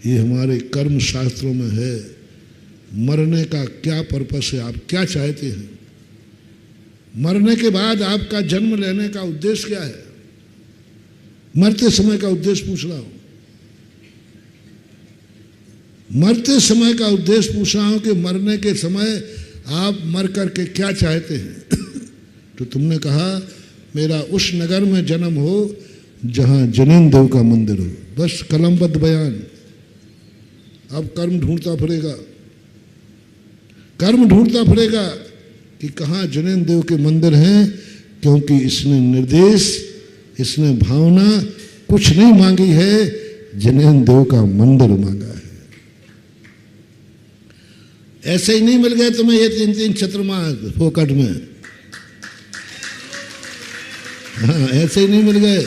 ये हमारे कर्म शास्त्रों में है। मरने का क्या पर्पस है, आप क्या चाहते हैं? मरने के बाद आपका जन्म लेने का उद्देश्य क्या है? मरते समय का उद्देश्य पूछ रहा हूं। मरते समय का उद्देश्य पूछ रहा हूं कि मरने के समय आप मर करके क्या चाहते हैं? तो तुमने कहा मेरा उस नगर में जन्म हो जहां जनेन देव का मंदिर हो। बस कलमबद्ध बयान। अब कर्म ढूंढता फिरेगा, कर्म ढूंढता फिरेगा कि कहाँ जनेन देव के मंदिर हैं, क्योंकि इसने निर्देश, इसने भावना कुछ नहीं मांगी है, जनेन देव का मंदिर मांगा है। ऐसे ही नहीं मिल गए तुम्हें ये 3-3 चतुर्मास फोकट में। हाँ, ऐसे ही नहीं मिल गए।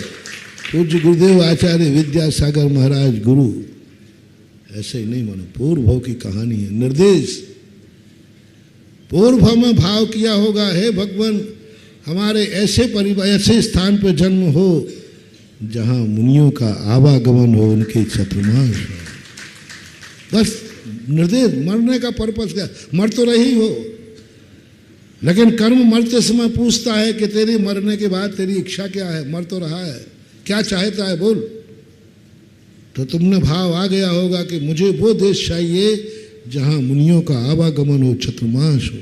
पूज्य गुरुदेव आचार्य विद्यासागर महाराज गुरु ऐसे ही नहीं मानो। पूर्व भाव की कहानी है, निर्देश। पूर्व भाव में भाव किया होगा, हे भगवान हमारे ऐसे परिवार, ऐसे स्थान पर जन्म हो जहां मुनियों का आवागमन हो, उनके चतुर्मास हो। बस निर्देश। मरने का पर्पस क्या? मर तो रही हो, लेकिन कर्म मरते समय पूछता है कि तेरी मरने के बाद तेरी इच्छा क्या है? मर तो रहा है, क्या चाहता है बोल। तो तुमने भाव आ गया होगा कि मुझे वो देश चाहिए जहां मुनियों का आवागमन हो, चतुर्मास हो।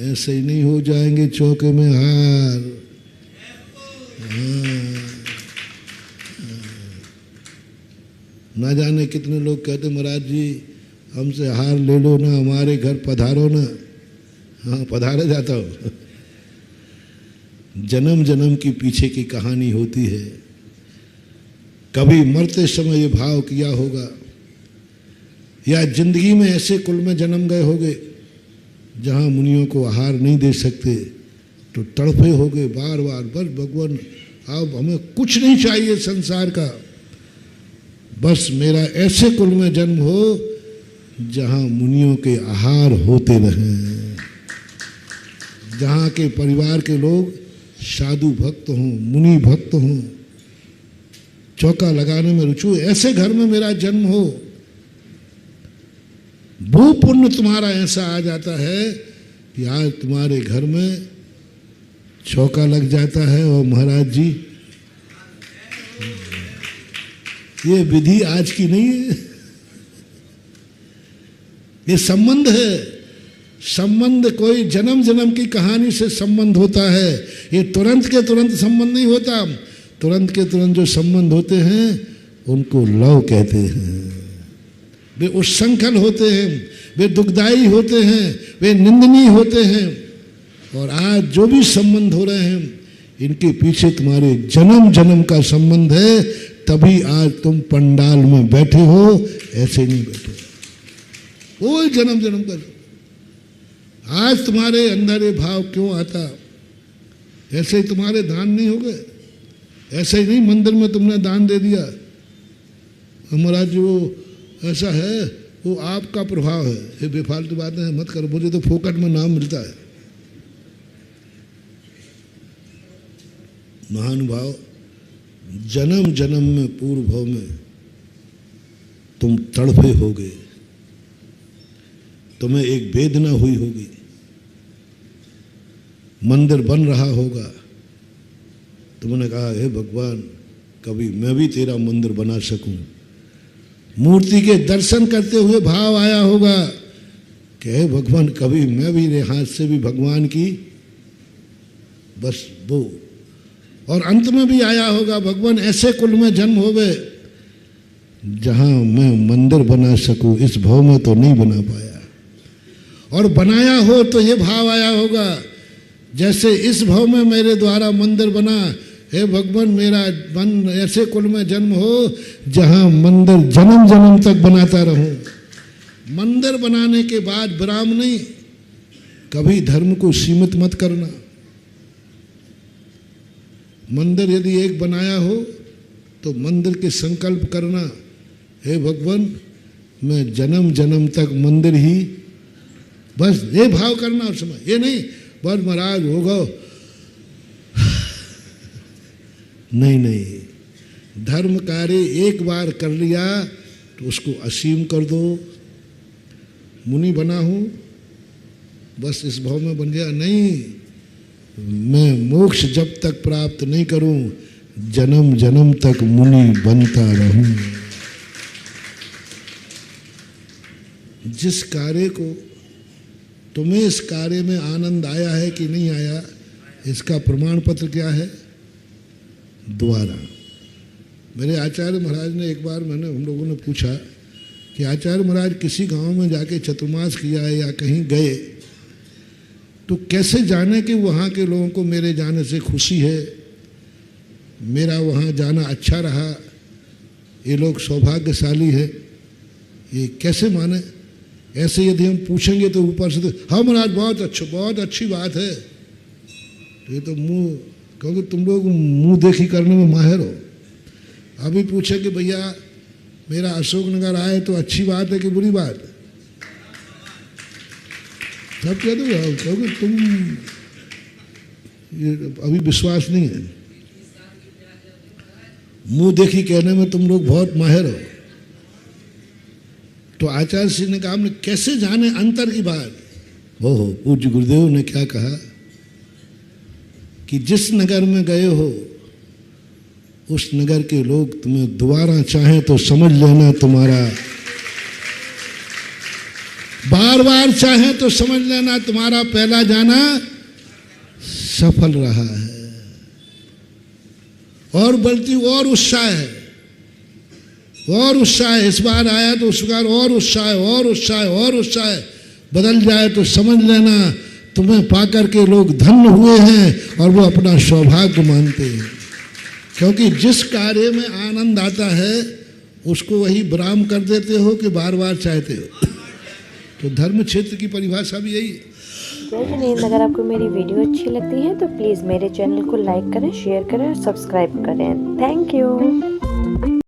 ऐसे ही नहीं हो जाएंगे चौके में हार। ना जाने कितने लोग कहते महाराज जी हमसे हार ले लो ना, हमारे घर पधारो ना। हाँ, पधारे जाता हो। जन्म जन्म की पीछे की कहानी होती है। कभी मरते समय ये भाव किया होगा, या जिंदगी में ऐसे कुल में जन्म गए होगे जहां मुनियों को आहार नहीं दे सकते, तो तड़फे होगे बार बार, बस भगवान अब हमें कुछ नहीं चाहिए संसार का, बस मेरा ऐसे कुल में जन्म हो जहां मुनियों के आहार होते रहें, जहां के परिवार के लोग साधु भक्त हों, मुनि भक्त हों, चौका लगाने में रुचि, ऐसे घर में मेरा जन्म हो। वो पुण्य तुम्हारा ऐसा आ जाता है कि आज तुम्हारे घर में चौका लग जाता है। और महाराज जी ये विधि आज की नहीं है, ये संबंध है। संबंध कोई जन्म जन्म की कहानी से संबंध होता है। ये तुरंत के तुरंत संबंध नहीं होता। तुरंत के तुरंत जो संबंध होते हैं उनको लव कहते हैं। वे उच्छृंखल होते हैं, वे दुखदायी होते हैं, वे निंदनीय होते हैं। और आज जो भी संबंध हो रहे हैं इनके पीछे तुम्हारे जन्म जन्म का संबंध है, तभी आज तुम पंडाल में बैठे हो, ऐसे नहीं बैठे। कोई जन्म जन्म का। आज तुम्हारे अंदर ये भाव क्यों आता? ऐसे ही तुम्हारे दान नहीं हो गए, ऐसे ही नहीं मंदिर में तुमने दान दे दिया। महाराज जी वो ऐसा है, वो आपका प्रभाव है। ये बेफालतू बातें मत करो, मुझे तो फोकट में नाम मिलता है। महानुभाव, जन्म जन्म में पूर्व भाव में तुम तड़फे होगे, तुम्हें एक वेदना हुई होगी, मंदिर बन रहा होगा, तुमने कहा हे भगवान कभी मैं भी तेरा मंदिर बना सकूं। मूर्ति के दर्शन करते हुए भाव आया होगा कि हे भगवान कभी मैं भी मेरे हाथ से भी भगवान की, बस वो। और अंत में भी आया होगा भगवान ऐसे कुल में जन्म होवे जहां मैं मंदिर बना सकूं। इस भाव में तो नहीं बना पाया, और बनाया हो तो ये भाव आया होगा जैसे इस भाव में मेरे द्वारा मंदिर बना, हे भगवान मेरा मन ऐसे कुल में जन्म हो जहां मंदिर जन्म जन्म तक बनाता रहूं। मंदिर बनाने के बाद विराम नहीं, कभी धर्म को सीमित मत करना। मंदिर यदि एक बनाया हो तो मंदिर के संकल्प करना, हे भगवान मैं जन्म जन्म तक मंदिर ही, बस ये भाव करना उस समय। ये नहीं बस महाराज होगा, नहीं नहीं, धर्म कार्य एक बार कर लिया तो उसको असीम कर दो। मुनि बना हूँ बस इस भाव में बन गया, नहीं, मैं मोक्ष जब तक प्राप्त नहीं करूं जन्म जन्म तक मुनि बनता रहूं। जिस कार्य को तुम्हें इस कार्य में आनंद आया है कि नहीं आया, इसका प्रमाण पत्र क्या है? द्वारा। मेरे आचार्य महाराज ने एक बार हम लोगों ने पूछा कि आचार्य महाराज किसी गांव में जाके चतुर्मास किया है या कहीं गए तो कैसे जाने कि वहाँ के लोगों को मेरे जाने से खुशी है, मेरा वहाँ जाना अच्छा रहा, ये लोग सौभाग्यशाली है, ये कैसे माने? ऐसे यदि हम पूछेंगे तो ऊपर से तो हाँ महाराज बहुत अच्छी बात है, तो ये तो मुंह, क्योंकि तुम लोग मुंह देखी करने में माहिर हो। अभी पूछे कि भैया मेरा अशोकनगर आए तो अच्छी बात है कि बुरी बात? सब कह दो क्योंकि तुम ये अभी विश्वास नहीं है, मुंह देखी कहने में तुम लोग बहुत माहिर हो। तो आचार्य श्री ने कहा हमने कैसे जाने अंतर की बात? हो पूज्य गुरुदेव ने क्या कहा कि जिस नगर में गए हो उस नगर के लोग तुम्हें दोबारा चाहें तो समझ लेना तुम्हारा, बार बार चाहें तो समझ लेना तुम्हारा पहला जाना सफल रहा है। और बल्कि और उत्साह है, और उत्साह है, इस बार आया तो उस बार और उत्साह बदल जाए तो समझ लेना तुम्हें पाकर के लोग धन्य हुए हैं और वो अपना सौभाग्य मानते हैं। क्योंकि जिस कार्य में आनंद आता है उसको वही विराम कर देते हो कि बार बार चाहते हो। तो धर्म क्षेत्र की परिभाषा भी यही है। जय हिंद। अगर आपको मेरी वीडियो अच्छी लगती है तो प्लीज़ मेरे चैनल को लाइक करें, शेयर करें और सब्सक्राइब करें। Thank you.